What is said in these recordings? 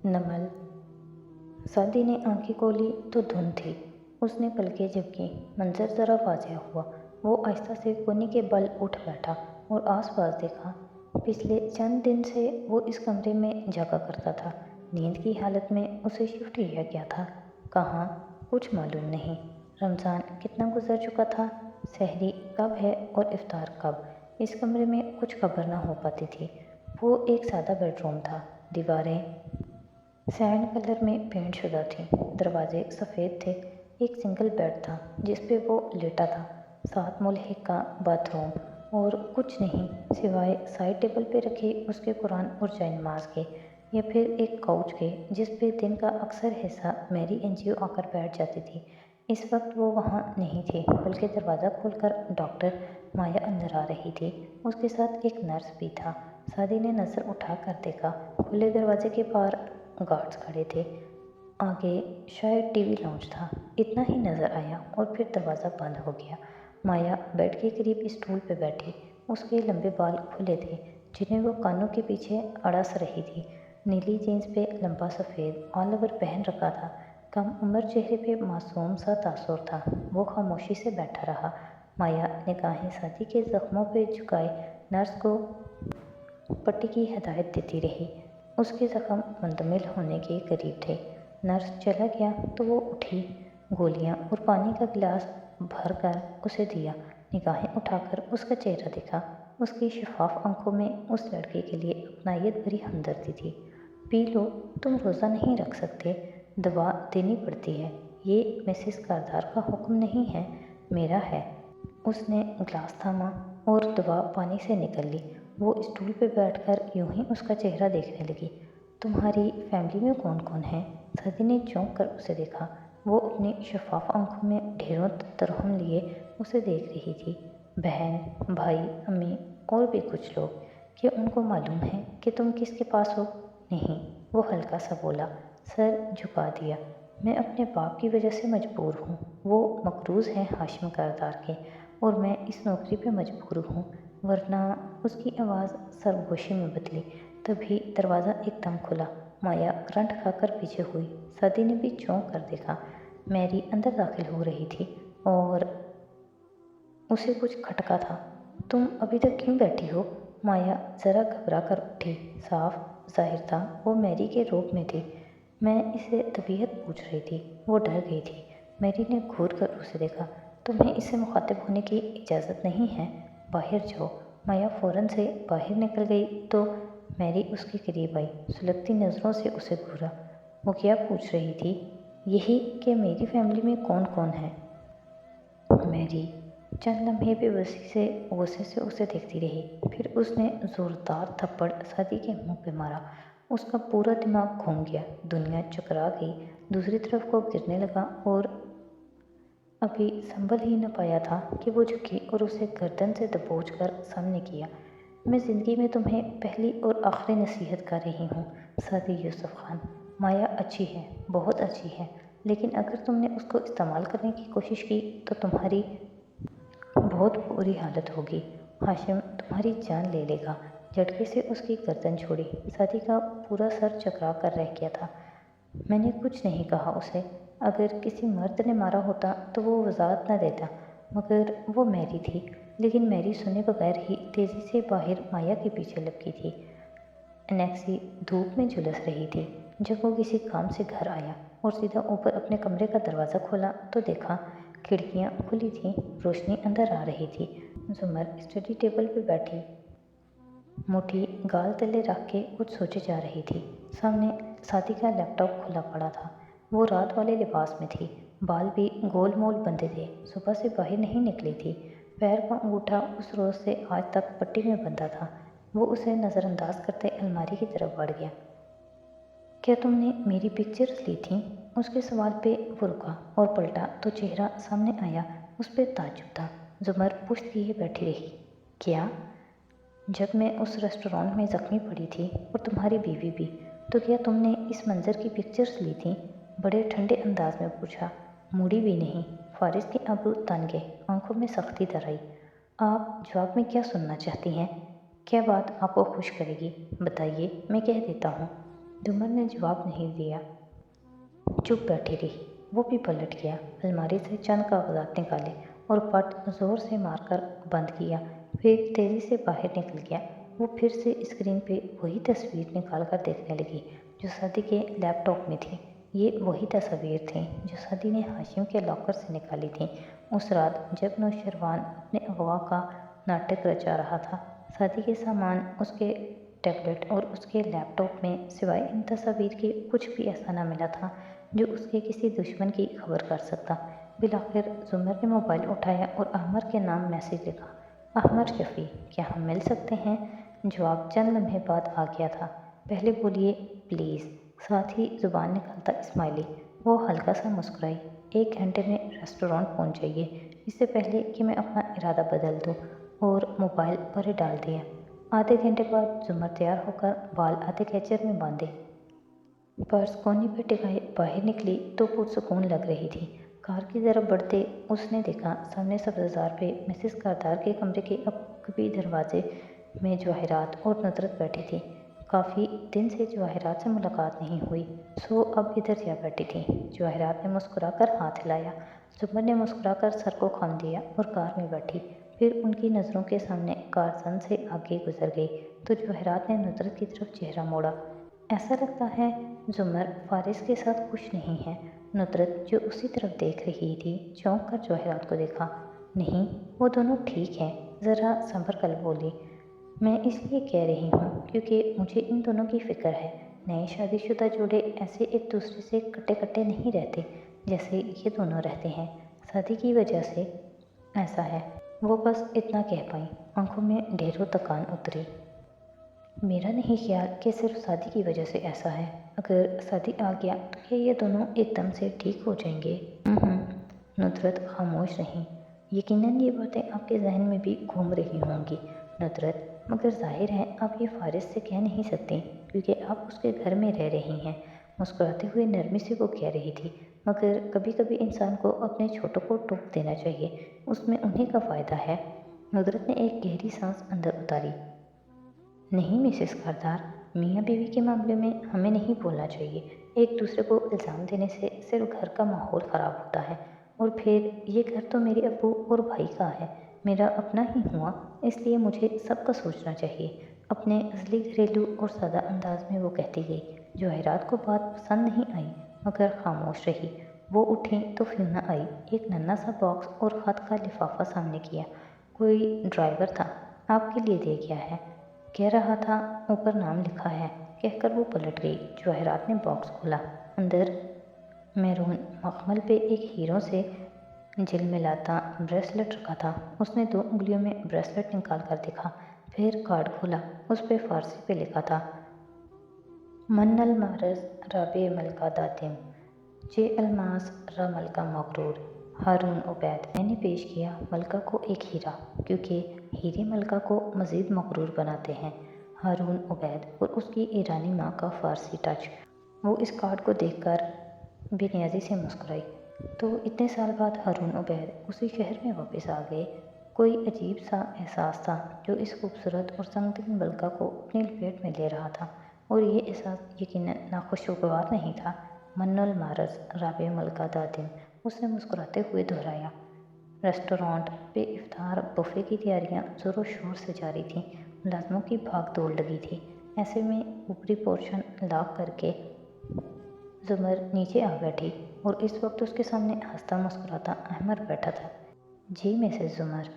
नमल। सादी ने आंखें खोली तो धुंध थी। उसने पलकें झपकी। मंजर जरा वाज़ेह हुआ। वो आहिस्ता से कोने के बल उठ बैठा और आसपास देखा। पिछले चंद दिन से वो इस कमरे में जागा करता था। नींद की हालत में उसे शिफ्ट किया गया था। कहाँ, कुछ मालूम नहीं। रमज़ान कितना गुजर चुका था, सहरी कब है और इफ्तार कब, इस कमरे में कुछ खबर ना हो पाती थी। वो एक सादा बेडरूम था। दीवारें सैंड कलर में पेंट शुदा थी। दरवाजे सफ़ेद थे। एक सिंगल बेड था जिस पे वो लेटा था। 7 मूल्हे का बाथरूम और कुछ नहीं सिवाय साइड टेबल पे रखे उसके कुरान और जाय नमाज के, या फिर एक काउच के जिस पे दिन का अक्सर हिस्सा मैरी एनजीओ आकर बैठ जाती थी। इस वक्त वो वहाँ नहीं थी, बल्कि दरवाज़ा खोलकर डॉक्टर माया अंदर आ रही थी। उसके साथ एक नर्स भी था। सादी ने नज़र उठा कर देखा। खुले दरवाजे के पार गार्ड्स खड़े थे। आगे शायद टीवी लॉन्च था, इतना ही नज़र आया और फिर दरवाज़ा बंद हो गया। माया बेड के करीब स्टूल पे बैठी। उसके लंबे बाल खुले थे जिन्हें वो कानों के पीछे अड़स रही थी। नीली जीन्स पे लंबा सफ़ेद ऑल ओवर पहन रखा था। कम उम्र चेहरे पे मासूम सा तासुर था। वो खामोशी से बैठा रहा। माया निगाहें सादी के ज़ख्मों पे झुकाए नर्स को पट्टी की हिदायत देती रही। उसके ज़ख्म मुंतमिल होने के करीब थे। नर्स चला गया तो वो उठी, गोलियां और पानी का गिलास भर कर उसे दिया। निगाहें उठाकर उसका चेहरा देखा। उसकी शफाफ आंखों में उस लड़के के लिए अपनायत भरी हमदर्दी थी। पी लो, तुम रोज़ा नहीं रख सकते, दवा देनी पड़ती है। ये मिसेस कारदार का हुक्म नहीं है, मेरा है। उसने ग्लास थामा और दवा पानी से निकल ली। वो स्टूल पे बैठकर यूं ही उसका चेहरा देखने लगी। तुम्हारी फैमिली में कौन कौन है? सदी ने चौंक कर उसे देखा। वो अपनी शफाफ आंखों में ढेरों तरहम लिए उसे देख रही थी। बहन, भाई, अम्मी और भी कुछ लोग। क्या उनको मालूम है कि तुम किसके पास हो? नहीं, वो हल्का सा बोला, सर झुका दिया। मैं अपने बाप की वजह से मजबूर हूँ। वो मकरूज़ हैं हाशिम कारदार के, और मैं इस नौकरी पे मजबूर हूँ, वरना। उसकी आवाज़ सरगोशी में बदली। तभी दरवाज़ा एकदम खुला। माया करंट खाकर पीछे हुई। सदी ने भी चौंक कर देखा। मैरी अंदर दाखिल हो रही थी और उसे कुछ खटका था। तुम अभी तक क्यों बैठी हो? माया ज़रा घबरा कर उठी। साफ जाहिर था वो मैरी के रूप में थी। मैं इसे तबीयत पूछ रही थी। वो डर गई थी। मैरी ने घूर कर उसे देखा। तुम्हें इससे मुखातिब होने की इजाज़त नहीं है, बाहर जाओ। माया फ़ौरन से बाहर निकल गई तो मैरी उसके करीब आई। सुलगती नज़रों से उसे घूरा। वो क्या पूछ रही थी? यही कि मेरी फैमिली में कौन कौन है। मैरी चंद लम्हे बेबसी से गुस्से से उसे देखती रही। फिर उसने ज़ोरदार थप्पड़ सदी के मुंह पे मारा। उसका पूरा दिमाग घूम गया। दुनिया चकरा गई। दूसरी तरफ को गिरने लगा और अभी संभल ही न पाया था कि वो झुकी और उसे गर्दन से दबोच कर सामने किया। मैं ज़िंदगी में तुम्हें पहली और आखिरी नसीहत कर रही हूँ, सादी यूसुफ खान। माया अच्छी है, बहुत अच्छी है, लेकिन अगर तुमने उसको इस्तेमाल करने की कोशिश की तो तुम्हारी बहुत बुरी हालत होगी। हाशिम तुम्हारी जान ले लेगा। झटके से उसकी गर्दन छोड़ी। सादी का पूरा सर चकरा कर रह गया था। मैंने कुछ नहीं कहा उसे। अगर किसी मर्द ने मारा होता तो वो वजाहत न देता, मगर वो मैरी थी। लेकिन मैरी सुने बगैर ही तेज़ी से बाहर माया के पीछे लपकी थी। एनेक्सी धूप में झुलस रही थी। जब वो किसी काम से घर आया और सीधा ऊपर अपने कमरे का दरवाज़ा खोला तो देखा खिड़कियाँ खुली थीं, रोशनी अंदर आ रही थी। जुमर स्टडी टेबल पे बैठी मुट्ठी गाल तले रख के कुछ सोचे जा रही थी। सामने सादी का लैपटॉप खुला पड़ा था। वो रात वाले लिबास में थी। बाल भी गोल मोल बंधे थे। सुबह से बाहर नहीं निकली थी। पैर का अंगूठा उस रोज़ से आज तक पट्टी में बंधा था। वो उसे नज़रअंदाज करते अलमारी की तरफ बढ़ गया। क्या तुमने मेरी पिक्चर्स ली थीं? उसके सवाल पे वो रुका और पलटा तो चेहरा सामने आया। उस पर ताज्जुब था। जुमर पुश्त किए बैठी रही। क्या? जब मैं उस रेस्टोरेंट में ज़ख्मी पड़ी थी और तुम्हारी बीवी भी, तो क्या तुमने इस मंज़र की पिक्चर्स ली थीं? बड़े ठंडे अंदाज में पूछा। मुड़ी भी नहीं। फारिस के अब्रू तन गए, आंखों में सख्ती दर आई। आप जवाब में क्या सुनना चाहती हैं? क्या बात आपको खुश करेगी? बताइए, मैं कह देता हूँ। जुमर ने जवाब नहीं दिया, चुप बैठी रही। वो भी पलट गया, अलमारी से चंद कागजात निकाले और पट जोर से मारकर बंद किया, फिर तेज़ी से बाहर निकल गया। वो फिर से स्क्रीन पे वही तस्वीर निकाल कर देखने लगी जो सदी के लैपटॉप में थी। ये वही तस्वीर थी जो सदी ने हाशिम के लॉकर से निकाली थी उस रात जब नौशरवान अपने अगवा का नाटक रचा रहा था। सदी के सामान, उसके टैबलेट और उसके लैपटॉप में सिवाय इन तस्वीर के कुछ भी ऐसा न मिला था जो उसके किसी दुश्मन की खबर कर सकता। बिलाखिर जुमर ने मोबाइल उठाया और अहमर के नाम मैसेज लिखा, अहमर शफ़ी, क्या हम मिल सकते हैं? जवाब चंद लम्हे बाद आ गया था, पहले बोलिए प्लीज़, साथ ही ज़ुबान निकलता स्माइली। वो हल्का सा मुस्कुराई, 1 घंटे में रेस्टोरेंट पहुंच जाइए, इससे पहले कि मैं अपना इरादा बदल दूं, और मोबाइल पर डाल दिया। आधे घंटे बाद जुमर तैयार होकर बाल आधे कैचर में बांधे, पर्स कोनी पे टिकाए बाहर निकली तो पुरसुकून लग रही थी। कार की तरफ बढ़ते उसने देखा सामने सब्ज़ार पे मिसेस करतार के कमरे के अकबी दरवाजे में जवाहिरात और नुसरत बैठी थी। काफ़ी दिन से जवाहिरात से मुलाकात नहीं हुई, सो अब इधर जा बैठी थी। जवाहिरात ने मुस्कुराकर हाथ हिलाया। जुमर ने मुस्कुराकर सर को खाम दिया और कार में बैठी। फिर उनकी नज़रों के सामने कार सन से आगे गुजर गई तो जवाहिरात ने नुसरत की तरफ चेहरा मोड़ा। ऐसा लगता है जुमर फारिस के साथ खुश नहीं है। नुसरत जो उसी तरफ देख रही थी चौंक कर जवाहिरात को देखा। नहीं, वो दोनों ठीक हैं, ज़रा संभर कर बोली, मैं इसलिए कह रही हूँ क्योंकि मुझे इन दोनों की फ़िक्र है। नए शादीशुदा जोड़े ऐसे एक दूसरे से कटे कटे नहीं रहते जैसे ये दोनों रहते हैं। शादी की वजह से ऐसा है। वो बस इतना कह पाई, आंखों में ढेरों थकान उतरी। मेरा नहीं ख्याल कि सिर्फ शादी की वजह से ऐसा है। अगर शादी आ गया तो क्या ये दोनों एकदम से ठीक हो जाएंगे? नुसरत खामोश रही। यकीनन ये बातें आपके जहन में भी घूम रही होंगी नुसरत, मगर जाहिर है आप ये फारिस से कह नहीं सकती क्योंकि आप उसके घर में रह रही हैं। मुस्कुराते हुए नरमी से वो कह रही थी, मगर कभी कभी इंसान को अपने छोटों को टोक देना चाहिए, उसमें उन्हीं का फ़ायदा है। नुसरत ने एक गहरी सांस अंदर उतारी। नहीं मिसेस करदार, मियाँ बीवी के मामले में हमें नहीं बोलना चाहिए। एक दूसरे को इल्ज़ाम देने से सिर्फ घर का माहौल ख़राब होता है, और फिर ये घर तो मेरे अब्बू और भाई का है, मेरा अपना ही हुआ, इसलिए मुझे सबका सोचना चाहिए। अपने असली घरेलू और सादा अंदाज में वो कहती गई। जवाहिरात को बात पसंद नहीं आई मगर खामोश रही। वो उठी तो फ्यूना आई, एक नन्हा सा बॉक्स और ख़त का लिफाफा सामने किया। कोई ड्राइवर था, आपके लिए दे गया है, कह रहा था ऊपर नाम लिखा है, कहकर वो पलट गई। जवाहिरात ने बॉक्स खोला, अंदर मैरून मखमल पे एक हीरों से झिलमिलाता ब्रेसलेट रखा था। उसने 2 उंगलियों में ब्रेसलेट निकाल कर देखा, फिर कार्ड खोला। उस पे फारसी पे लिखा था, मन्नल मारस राबे मलका दातिम जे अलमास रा मलका मकरूर हारून उबैद। मैंने पेश किया मलका को एक हीरा, क्योंकि हीरे मलका को मज़ीद मकरूर बनाते हैं। हारून उबैद और उसकी ईरानी माँ का फ़ारसी टच। वो इस कार्ड को देखकर बेनियाजी से मुस्कुराई। तो इतने साल बाद हारून उबैद उसी शहर में वापस आ गए। कोई अजीब सा एहसास था जो इस खूबसूरत और संगीन मलका को अपनी लपेट में ले रहा था, और ये एहसास यकीनन नाखुशगवार नहीं था। मन्नुल मारस राबे मलका दातिम, उसने मुस्कुराते हुए दोहराया। रेस्टोरेंट पे इफ्तार बुफे की तैयारियां ज़ोरों शोर से जारी थीं। मुलाजमों की भाग दौड़ लगी थी। ऐसे में ऊपरी पोर्शन लॉक करके जुमर नीचे आ बैठी और इस वक्त उसके सामने हंसता मुस्कुराता अहमद बैठा था। जी मिसेस जुमर,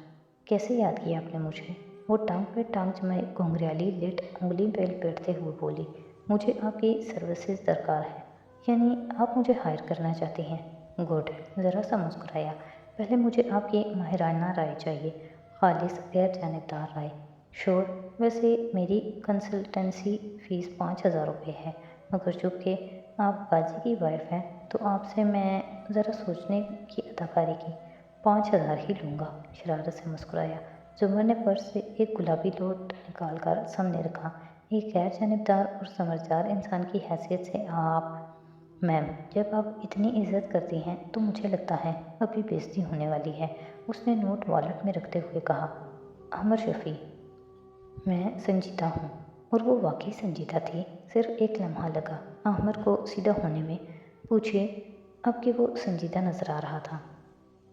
कैसे याद किया आपने मुझे? वो टांग पे टांग जमाए घुंघराली लेट उंगली पे लपेटते हुए बोली, मुझे आपकी सर्विसेज दरकार है, यानी आप मुझे हायर करना चाहती हैं। गुड, ज़रा सा मुस्कुराया। पहले मुझे आपकी माहिराना राय चाहिए, खालिस गैर जानिबदार राय। श्योर, वैसे मेरी कंसल्टेंसी फ़ीस 5,000 रुपये है, मगर चूँकि आप बाजी की वाइफ हैं तो आपसे मैं ज़रा सोचने की अदाकारी की 5,000 ही लूँगा। शरारत से मुस्कुराया। जुमर ने पर्स से एक गुलाबी नोट निकाल कर सामने रखा। एक गैर जानिबदार और समझदार इंसान की हैसियत से आप, मैम, जब आप इतनी इज्जत करती हैं तो मुझे लगता है अभी बेइज्जती होने वाली है। उसने नोट वॉलेट में रखते हुए कहा, अहमद शफ़ी, मैं संजीदा हूँ। और वो वाकई संजीदा थी। सिर्फ एक लम्हा लगा अहमर को सीधा होने में। पूछिए। अब कि वो संजीदा नजर आ रहा था।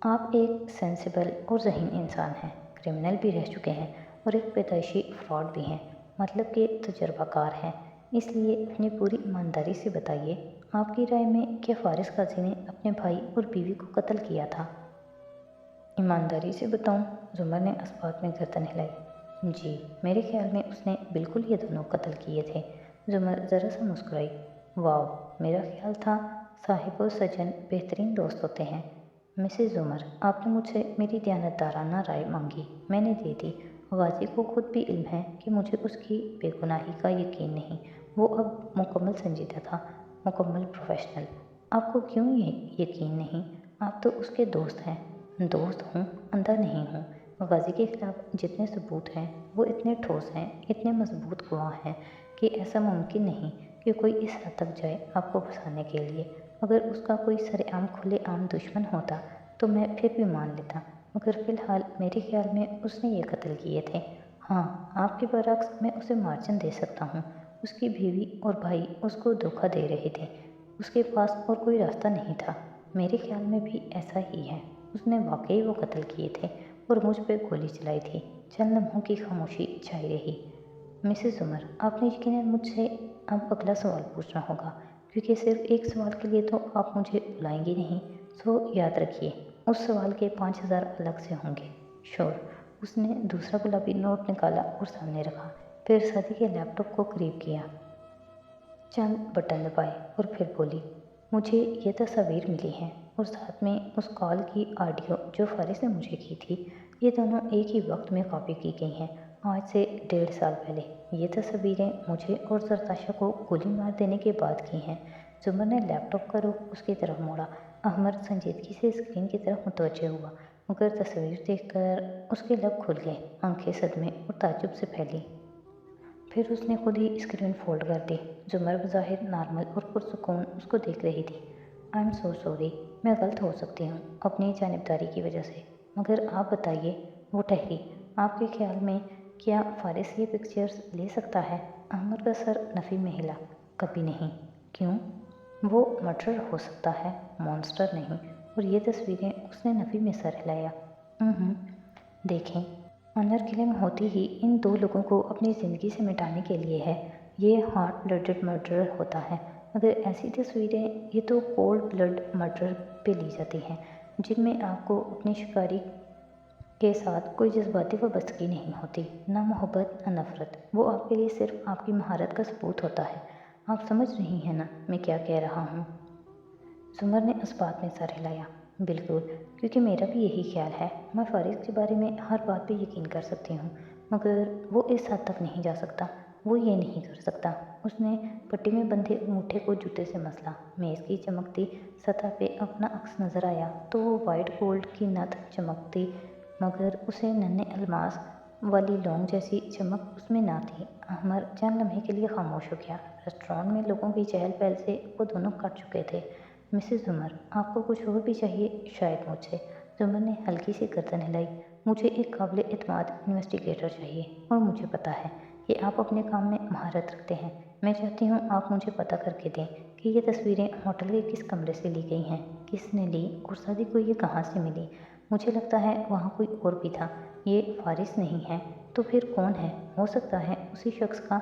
आप एक सेंसिबल और ज़हीन इंसान हैं, क्रिमिनल भी रह चुके हैं और एक पैदाइशी फ्रॉड भी हैं, मतलब कि तजर्बाकार हैं। इसलिए अपनी पूरी ईमानदारी से बताइए, आपकी राय में क्या फारिस काजी ने अपने भाई और बीवी को कत्ल किया था? ईमानदारी से बताऊं? जुमर ने इस्पात में गर्दन हिलाई। जी, मेरे ख्याल में उसने बिल्कुल ये दोनों कत्ल किए थे। जुमर ज़रा सा मुस्कुराई। वाह, मेरा ख्याल था साहिब और सजन बेहतरीन दोस्त होते हैं। मिसेस जुमर, आपने मुझसे मेरी दयानतदाराना राय मांगी, मैंने दे दी। गाजी को खुद भी इल्म है कि मुझे उसकी बेगुनाही का यकीन नहीं। वो अब मुकम्मल संजीदा था, मुकम्मल प्रोफेशनल। आपको क्यों ये यकीन नहीं? आप तो उसके दोस्त हैं। दोस्त हूँ, अंधा नहीं हूँ। गाजी के खिलाफ जितने सबूत हैं वो इतने ठोस हैं, इतने मजबूत गवाह हैं कि ऐसा मुमकिन नहीं कि कोई इस हद तक जाए आपको फंसाने के लिए। अगर उसका कोई सरेआम खुलेआम दुश्मन होता तो मैं फिर भी मान लेता, मगर फ़िलहाल मेरे ख्याल में उसने ये कत्ल किए थे। हाँ, आपके बरक्स मैं उसे मार्जिन दे सकता हूँ। उसकी बीवी और भाई उसको धोखा दे रहे थे। उसके पास और कोई रास्ता नहीं था। मेरे ख्याल में भी ऐसा ही है। उसने वाकई वो कत्ल किए थे और मुझ पे गोली चलाई थी। चंद लम्हों की खामोशी छाई रही। मिसेस उमर, आपने यकीनन मुझसे अब अगला सवाल पूछना होगा, क्योंकि सिर्फ एक सवाल के लिए तो आप मुझे बुलाएंगे नहीं। सो याद रखिए, उस सवाल के 5,000 अलग से होंगे। श्योर। उसने दूसरा गुलाबी नोट निकाला और सामने रखा, फिर सदी के लैपटॉप को करीब किया, चंद बटन दबाए और फिर बोली, मुझे ये तस्वीर मिली है और साथ में उस कॉल की ऑडियो जो फारिस ने मुझे की थी। ये दोनों एक ही वक्त में कॉपी की गई हैं, आज से 1.5 साल पहले। ये तस्वीरें मुझे और जरताशा को गोली मार देने के बाद की हैं। जुमर ने लैपटॉप का रुख उसकी तरफ मोड़ा। अहमद संजीदगी से स्क्रीन की तरफ मुतवज्जे हुआ, मगर तस्वीर देखकर उसके लब खुल गए, आंखें सदमे और ताज्जुब से फैली। फिर उसने खुद ही स्क्रीन फोल्ड कर दी। जुमर बज़ाहिर नॉर्मल और पुरसुकून उसको देख रही थी। आई एम सो सॉरी, मैं गलत हो सकती हूँ अपनी जानिबदारी की वजह से, मगर आप बताइए। वो ठहरी। आपके ख्याल में क्या फारिस ये पिक्चर्स ले सकता है? अहमद का सर नफ़ी में हिला। कभी नहीं। क्यों? वो मर्डर हो सकता है, मॉन्स्टर नहीं। और ये तस्वीरें, उसने नफ़ी में सर हिलाया। देखें, ऑनर किलिंग होती ही इन दो लोगों को अपनी ज़िंदगी से मिटाने के लिए है। ये हॉट ब्लडेड मर्डर होता है। मगर ऐसी तस्वीरें, ये तो कोल्ड ब्लड मर्डर पे ली जाती हैं, जिनमें आपको अपने शिकारी के साथ कोई जज्बाती वाबस्तगी नहीं होती, ना मोहब्बत ना नफ़रत। वो आपके लिए सिर्फ आपकी महारत का सबूत होता है। आप समझ रही हैं ना मैं क्या कह रहा हूँ? जुमर ने इस बात में सर हिलाया। बिल्कुल, क्योंकि मेरा भी यही ख्याल है। मैं फारिस के बारे में हर बात पे यकीन कर सकती हूँ, मगर वो इस हद तक नहीं जा सकता। वो ये नहीं कर सकता। उसने पट्टी में बंधे अंगूठे को जूते से मसला। मेज़ की चमकती सतह पे अपना अक्स नज़र आया तो वो वाइट गोल्ड की नथ चमकती, मगर उसे नन्हे अलमास वाली लौंग जैसी चमक उसमें ना थी। अहमर चंद लम्हे के लिए खामोश हो गया। रेस्टोरेंट में लोगों की चहल पहल से वो दोनों कट चुके थे। मिसेस जुमर, आपको कुछ और भी चाहिए शायद मुझसे? जुमर ने हल्की सी गर्दन हिलाई। मुझे एक काबिल एतमाद इन्वेस्टिगेटर चाहिए और मुझे पता है कि आप अपने काम में महारत रखते हैं। मैं चाहती हूँ आप मुझे पता करके दें कि ये तस्वीरें होटल के किस कमरे से ली गई हैं, किसने ली और शादी को ये कहाँ से मिली। मुझे लगता है वहाँ कोई और भी था। ये फारिस नहीं है तो फिर कौन है? हो सकता है उसी शख्स का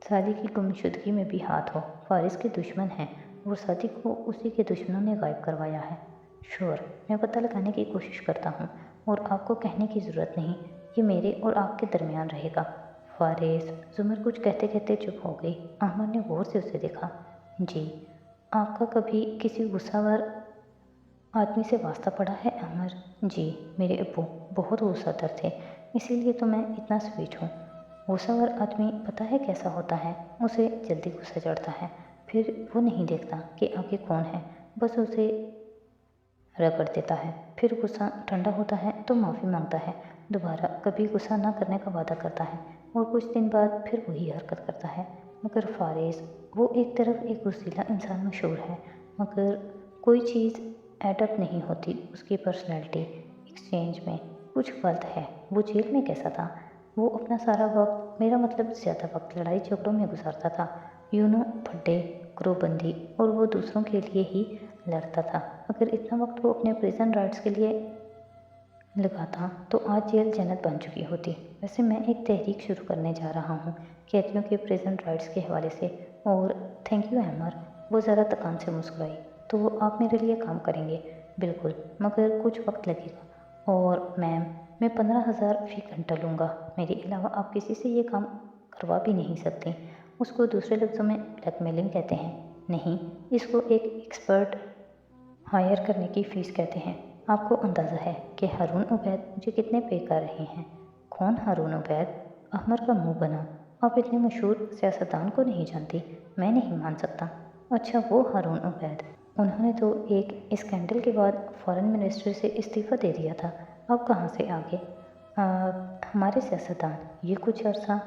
शादी की गुमशुदगी में भी हाथ हो। फारिस के दुश्मन हैं और शादी को उसी के दुश्मनों ने गायब करवाया है। श्योर, मैं पता लगाने की कोशिश करता हूँ और आपको कहने की ज़रूरत नहीं, ये मेरे और आपके दरमियान रहेगा। फारिस, जुमर कुछ कहते कहते चुप हो गई। अहमद ने गौर से उसे देखा। जी, आपका कभी किसी गुस्सावर आदमी से वास्ता पड़ा है अमर? जी, मेरे अब्बू बहुत गुस्सातर थे, इसीलिए तो मैं इतना स्वीट हूँ। गुस्सावर आदमी पता है कैसा होता है? उसे जल्दी गुस्सा चढ़ता है, फिर वो नहीं देखता कि आगे कौन है, बस उसे रगड़ देता है। फिर गुस्सा ठंडा होता है तो माफ़ी मांगता है, दोबारा कभी गुस्सा ना करने का वादा करता है और कुछ दिन बाद फिर वही हरकत करता है। मगर फारिस, वो एक तरफ एक गुस्सीला इंसान मशहूर है, मगर कोई चीज़ एडअप नहीं होती उसकी पर्सनैलिटी एक्सचेंज में। कुछ गलत है। वो जेल में कैसा था? वो अपना सारा वक्त, मेरा मतलब ज़्यादा वक्त, लड़ाई झगड़ों में गुजारता था। यूनो फड्डे, क्रूबंदी, और वो दूसरों के लिए ही लड़ता था। अगर इतना वक्त वो अपने प्रिजन राइट्स के लिए लगाता तो आज जेल जन्नत बन चुकी होती। वैसे मैं एक तहरीक शुरू करने जा रहा हूँ कैदियों के प्रिजन राइट्स के हवाले से। और थैंक यू हैमर। वो ज़रा थकान से मुस्कुराई। तो आप मेरे लिए काम करेंगे? बिल्कुल, मगर कुछ वक्त लगेगा। और मैम, मैं 15,000 फी घंटा लूँगा। मेरे अलावा आप किसी से ये काम करवा भी नहीं सकती। उसको दूसरे लफ्ज़ों में ब्लैकमेलिंग कहते हैं। नहीं, इसको एक एक्सपर्ट हायर करने की फ़ीस कहते हैं। आपको अंदाज़ा है कि हारून उबैद मुझे कितने पे कर रहे हैं? कौन हारून उबैद? अहमर का मुंह बना। आप इतने मशहूर सियासतदान को नहीं जानती? मैं नहीं मान सकता। अच्छा, वो हारून उबैद, उन्होंने तो एक स्कैंडल के बाद फॉरेन मिनिस्टर से इस्तीफ़ा दे दिया था। अब कहाँ से आ गए? हमारे सियासतदान ये कुछ अर्सा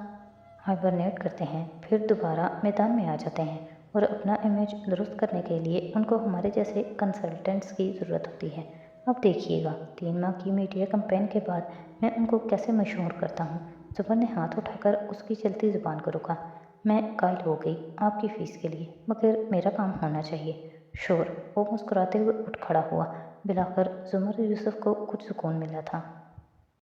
हाइबरनेट करते हैं, फिर दोबारा मैदान में आ जाते हैं, और अपना इमेज दुरुस्त करने के लिए उनको हमारे जैसे कंसल्टेंट्स की ज़रूरत होती है। अब देखिएगा, 3 माह की मीडिया कैंपेन के बाद मैं उनको कैसे मशहूर करता हूँ। जुबैर ने हाथ उठाकर उसकी चलती ज़ुबान को रोका। मैं कायल हो गई आपकी फ़ीस के लिए, मगर मेरा काम होना चाहिए। शोर। वो मुस्कुराते हुए उठ खड़ा हुआ। बिलाकर जुमर यूसुफ को कुछ सुकून मिला था।